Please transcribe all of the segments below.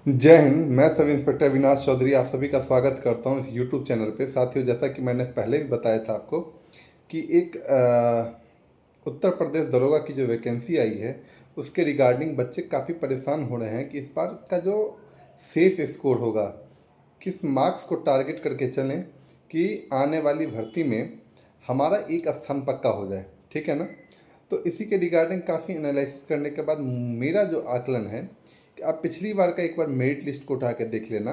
जय हिंद। मैं sub inspector Avinash Chaudhary आप सभी का स्वागत करता हूं इस यूट्यूब चैनल पे। साथियों, जैसा कि मैंने पहले भी बताया था आपको कि एक उत्तर प्रदेश दरोगा की जो वैकेंसी आई है उसके रिगार्डिंग बच्चे काफ़ी परेशान हो रहे हैं कि इस बार का जो सेफ स्कोर होगा, किस मार्क्स को टारगेट करके चलें कि आने वाली भर्ती में हमारा एक स्थान पक्का हो जाए। ठीक है ना। तो इसी के रिगार्डिंग काफ़ी एनालिसिस करने के बाद मेरा जो आकलन है कि आप पिछली बार का एक बार मेरिट लिस्ट को उठा के देख लेना।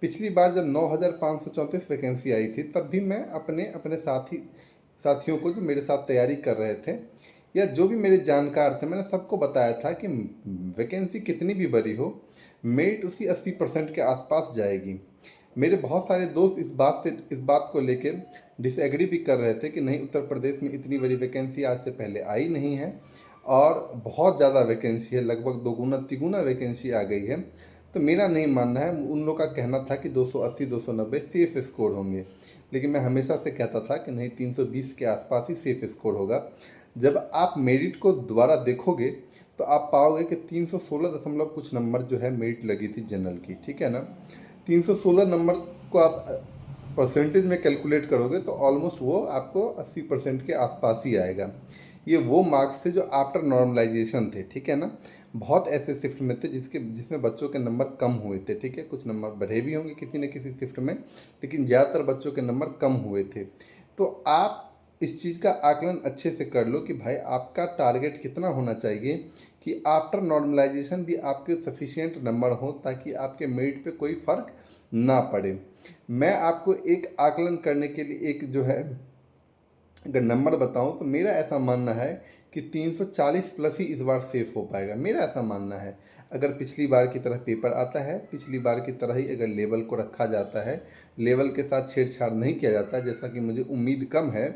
पिछली बार जब 9,534 वैकेंसी आई थी तब भी मैं अपने अपने साथियों को जो मेरे साथ तैयारी कर रहे थे या जो भी मेरे जानकार थे, मैंने सबको बताया था कि वैकेंसी कितनी भी बड़ी हो, मेरिट उसी 80% के आसपास जाएगी। मेरे बहुत सारे दोस्त इस बात को लेके डिसएग्री भी कर रहे थे कि नहीं, उत्तर प्रदेश में इतनी बड़ी वैकेंसी आज से पहले आई नहीं है और बहुत ज़्यादा वैकेंसी है, लगभग दोगुना तिगुना वैकेंसी आ गई है। तो मेरा नहीं मानना है, उन लोगों का कहना था कि 280 290 सेफ स्कोर होंगे, लेकिन मैं हमेशा से कहता था कि नहीं, 320 के आसपास ही सेफ स्कोर होगा। जब आप मेरिट को दोबारा देखोगे तो आप पाओगे कि 316 दशमलव कुछ नंबर जो है मेरिट लगी थी जनरल की। ठीक है ना। 316 नंबर को आप परसेंटेज में कैलकुलेट करोगे तो ऑलमोस्ट वो आपको 80% के आसपास ही आएगा। ये वो मार्क्स थे जो आफ्टर नॉर्मलाइजेशन थे। ठीक है ना। बहुत ऐसे शिफ्ट में थे जिसमें बच्चों के नंबर कम हुए थे। ठीक है, कुछ नंबर बढ़े भी होंगे किसी न किसी शिफ्ट में, लेकिन ज़्यादातर बच्चों के नंबर कम हुए थे। तो आप इस चीज़ का आकलन अच्छे से कर लो कि भाई आपका टारगेट कितना होना चाहिए कि आफ्टर नॉर्मलाइजेशन भी आपके सफिशिएंट नंबर हो ताकि आपके मेरिट पे कोई फ़र्क ना पड़े। मैं आपको एक आकलन करने के लिए एक जो है अगर नंबर बताऊं तो मेरा ऐसा मानना है कि 340 प्लस ही इस बार सेफ हो पाएगा। मेरा ऐसा मानना है, अगर पिछली बार की तरह पेपर आता है, पिछली बार की तरह ही अगर लेवल को रखा जाता है, लेवल के साथ छेड़छाड़ नहीं किया जाता जैसा कि मुझे उम्मीद कम है,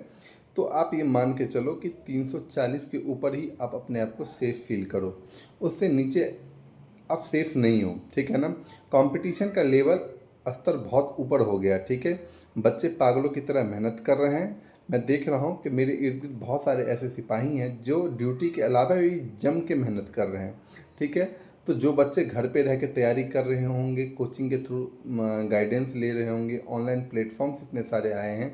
तो आप ये मान के चलो कि 340 के ऊपर ही आप अपने आप को सेफ फील करो। उससे नीचे आप सेफ नहीं हो। ठीक है ना। कंपटीशन का लेवल स्तर बहुत ऊपर हो गया। ठीक है, बच्चे पागलों की तरह मेहनत कर रहे हैं। मैं देख रहा हूँ कि मेरे इर्द गिर्द बहुत सारे ऐसे सिपाही हैं जो ड्यूटी के अलावा भी जम के मेहनत कर रहे हैं। ठीक है। तो जो बच्चे घर पे रह के तैयारी कर रहे होंगे, कोचिंग के थ्रू गाइडेंस ले रहे होंगे, ऑनलाइन प्लेटफॉर्म्स इतने सारे आए हैं।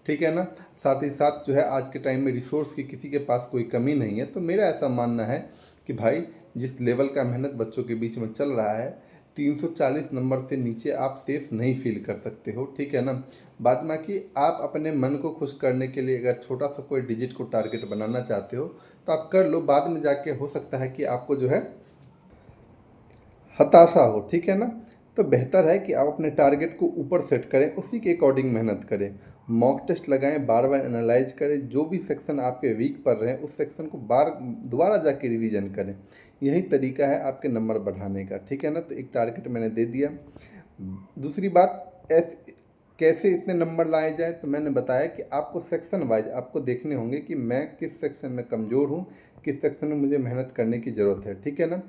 ठीक है ना। साथ ही साथ जो है आज के टाइम में रिसोर्स की किसी के पास कोई कमी नहीं है। तो मेरा ऐसा मानना है कि भाई जिस लेवल का मेहनत बच्चों के बीच में चल रहा है, 340 नंबर से नीचे आप सेफ नहीं फील कर सकते हो। ठीक है ना। बाद में कि आप अपने मन को खुश करने के लिए अगर छोटा सा कोई डिजिट को टारगेट बनाना चाहते हो तो आप कर लो, बाद में जाके हो सकता है कि आपको जो है हताशा हो। ठीक है ना। तो बेहतर है कि आप अपने टारगेट को ऊपर सेट करें, उसी के अकॉर्डिंग मेहनत करें, मॉक टेस्ट लगाएं, बार बार एनालाइज करें, जो भी सेक्शन आपके वीक पर रहे हैं उस सेक्शन को दोबारा जाके रिवीजन करें। यही तरीका है आपके नंबर बढ़ाने का। ठीक है ना। तो एक टारगेट मैंने दे दिया। दूसरी बात, कैसे इतने नंबर लाए जाए, तो मैंने बताया कि आपको सेक्शन वाइज आपको देखने होंगे कि मैं किस सेक्शन में कमज़ोर हूँ, किस सेक्शन में मुझे मेहनत करने की ज़रूरत है। ठीक है ना।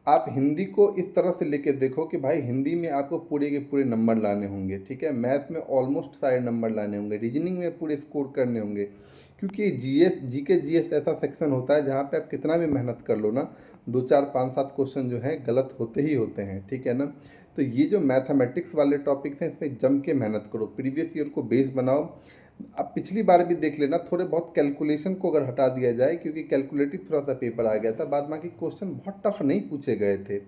आप हिंदी को इस तरह से लेके देखो कि भाई हिंदी में आपको पूरे के पूरे नंबर लाने होंगे। ठीक है। मैथ्स में ऑलमोस्ट सारे नंबर लाने होंगे, रीजनिंग में पूरे स्कोर करने होंगे, क्योंकि जीएस जीके जीएस ऐसा सेक्शन होता है जहाँ पे आप कितना भी मेहनत कर लो ना, 2 4 5 7 क्वेश्चन जो है गलत होते ही होते हैं। ठीक है ना। तो ये जो मैथमेटिक्स वाले टॉपिक्स हैं इसमें जम के मेहनत करो, प्रीवियस ईयर को बेस बनाओ। अब पिछली बार भी देख लेना, थोड़े बहुत कैलकुलेशन को अगर हटा दिया जाए, क्योंकि कैलकुलेटिव थोड़ा सा पेपर आ गया था, बाद बाकी क्वेश्चन बहुत टफ नहीं पूछे गए थे।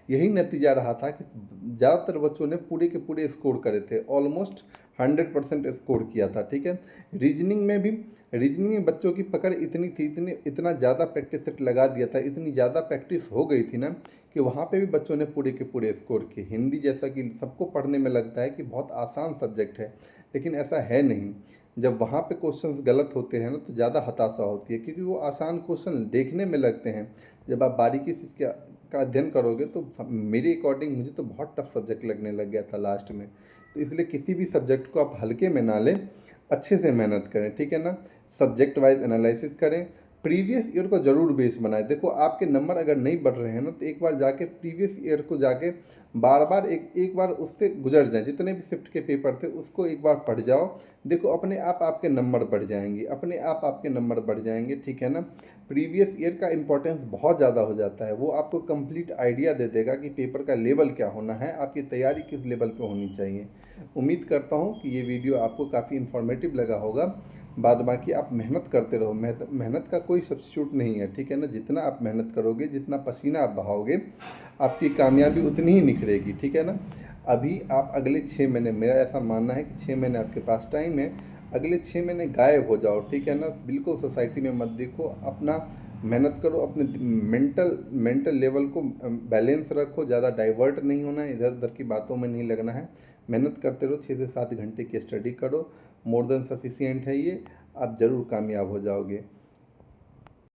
यही नतीजा रहा था कि ज़्यादातर बच्चों ने पूरे के पूरे स्कोर करे थे, ऑलमोस्ट 100% स्कोर किया था। ठीक है। रीजनिंग में भी, रीजनिंग में बच्चों की पकड़ इतनी थी, इतना ज़्यादा प्रैक्टिस सेट लगा दिया था, इतनी ज़्यादा प्रैक्टिस हो गई थी ना कि वहाँ पे भी बच्चों ने पूरे के पूरे स्कोर किए। हिंदी जैसा कि सबको पढ़ने में लगता है कि बहुत आसान सब्जेक्ट है, लेकिन ऐसा है नहीं। जब वहाँ पे क्वेश्चंस गलत होते हैं ना तो ज़्यादा हताशा होती है, क्योंकि वो आसान क्वेश्चन देखने में लगते हैं, जब आप बारीकी से इसका अध्ययन करोगे तो मेरे अकॉर्डिंग मुझे तो बहुत टफ सब्जेक्ट लगने लग गया था लास्ट में। तो इसलिए किसी भी सब्जेक्ट को आप हल्के में ना लें, अच्छे से मेहनत करें। ठीक है ना। सब्जेक्ट वाइज एनालिसिस करें, प्रीवियस ईयर को ज़रूर बेस बनाए। देखो आपके नंबर अगर नहीं बढ़ रहे हैं ना, तो एक बार जाके प्रीवियस ईयर को जाके बार बार एक बार उससे गुजर जाए, जितने भी शिफ्ट के पेपर थे उसको एक बार पढ़ जाओ। देखो अपने आप आपके नंबर बढ़ जाएंगे, अपने आप आपके नंबर बढ़ जाएंगे, ठीक है ना। प्रीवियस ईयर का इंपॉर्टेंस बहुत ज़्यादा हो जाता है, वो आपको कंप्लीट आइडिया दे देगा कि पेपर का लेवल क्या होना है, आपकी तैयारी किस लेवल पे होनी चाहिए। उम्मीद करता हूँ कि ये वीडियो आपको काफ़ी इन्फॉर्मेटिव लगा होगा। बाद बाकी आप मेहनत करते रहो, मेहनत का कोई सब्स्टिट्यूट नहीं है, ठीक है ना। जितना आप मेहनत करोगे, जितना पसीना आप बहाओगे, आपकी कामयाबी उतनी ही निखरेगी, ठीक है ना। अभी आप अगले 6 महीने, मेरा ऐसा मानना है कि 6 महीने आपके पास टाइम है, अगले 6 महीने गायब हो जाओ, ठीक है ना। बिल्कुल सोसाइटी में मत देखो, अपना मेहनत करो, अपने मेंटल लेवल को बैलेंस रखो, ज़्यादा डाइवर्ट नहीं होना है, इधर उधर की बातों में नहीं लगना है। मेहनत करते रहो, 6 से 7 घंटे की स्टडी करो, मोर देन सफिशियंट है ये, आप ज़रूर कामयाब हो जाओगे।